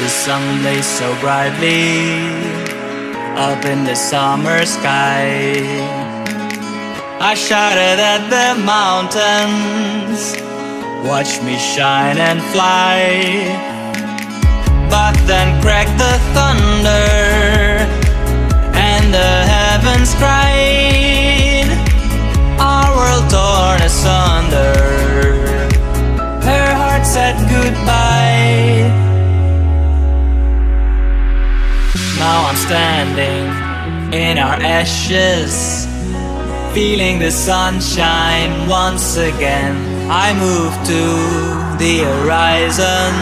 The sun blazed so brightly up in the summer sky. I shouted at the mountains, watch me shine and fly. But then cracked the thunder and the heavens cried, our world torn asunder. Her heart said goodbye. Now I'm standing in our ashes, feeling the sunshine once again. I move to the horizon,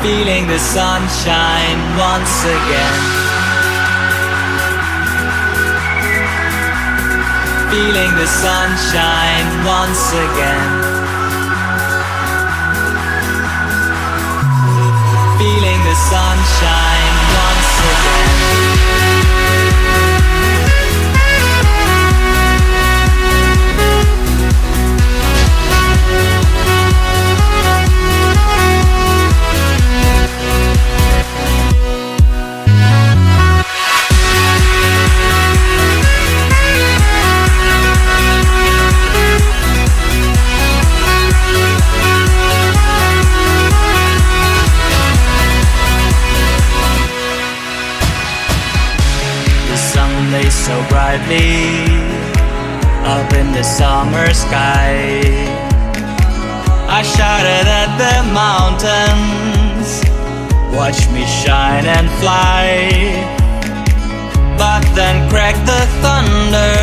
feeling the sunshine once again. Feeling the sunshine once again. Feeling the sunshine once again. So brightly up in the summer sky. I shouted at the mountains, watch me shine and fly. But then cracked the thunder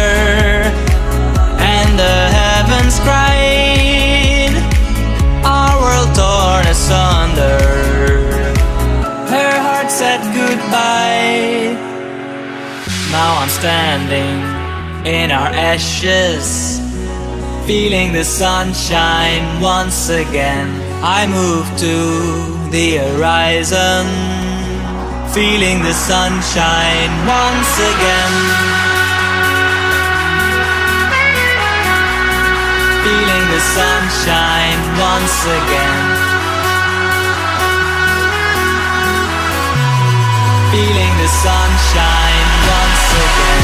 and the heavens cried, our world torn asunder. Her heart said goodbye. Now I'm standing in our ashes, feeling the sunshine once again. I move to the horizon, feeling the sunshine once again. Feeling the sunshine once again. Feeling the sunshine once again.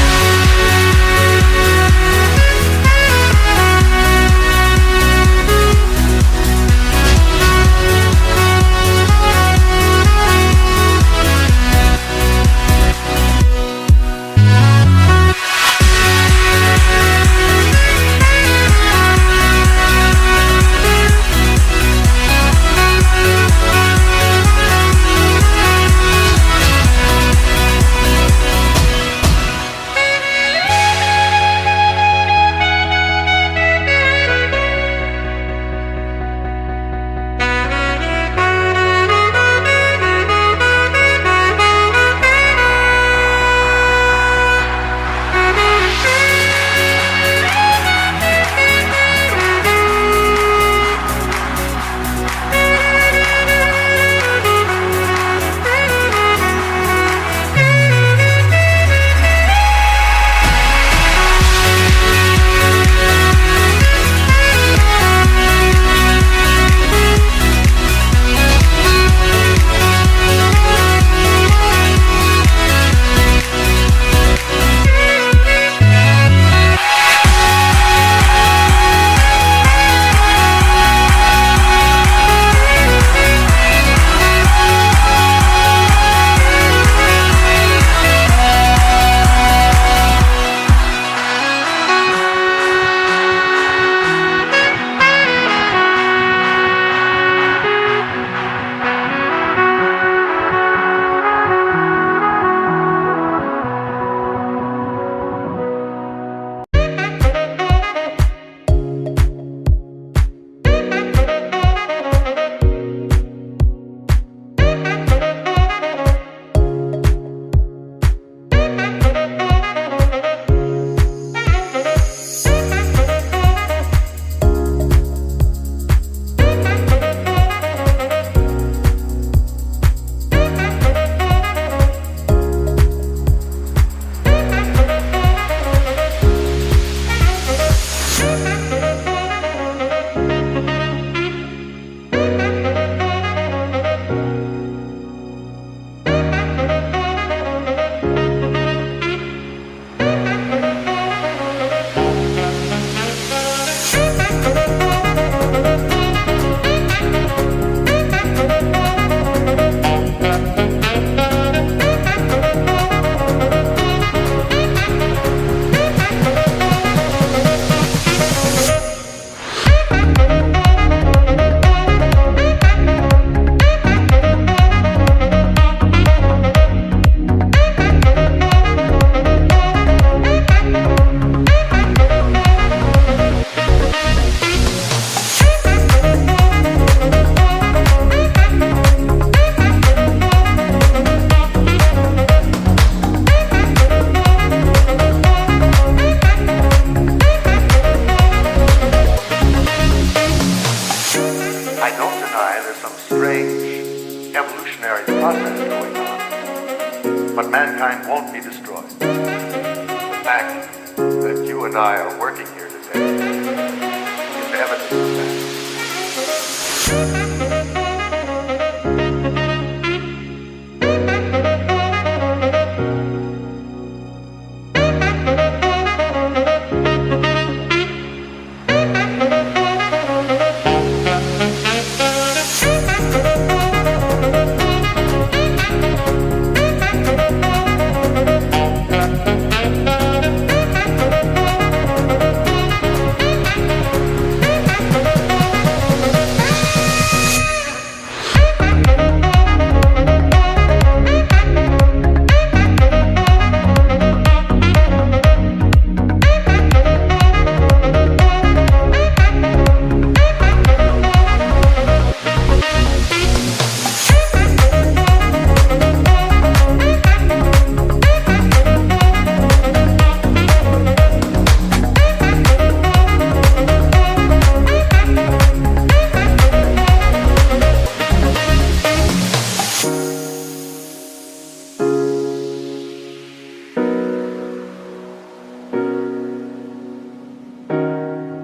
I don't deny there's some strange evolutionary process going on, but mankind won't be destroyed. The fact that you and I are working here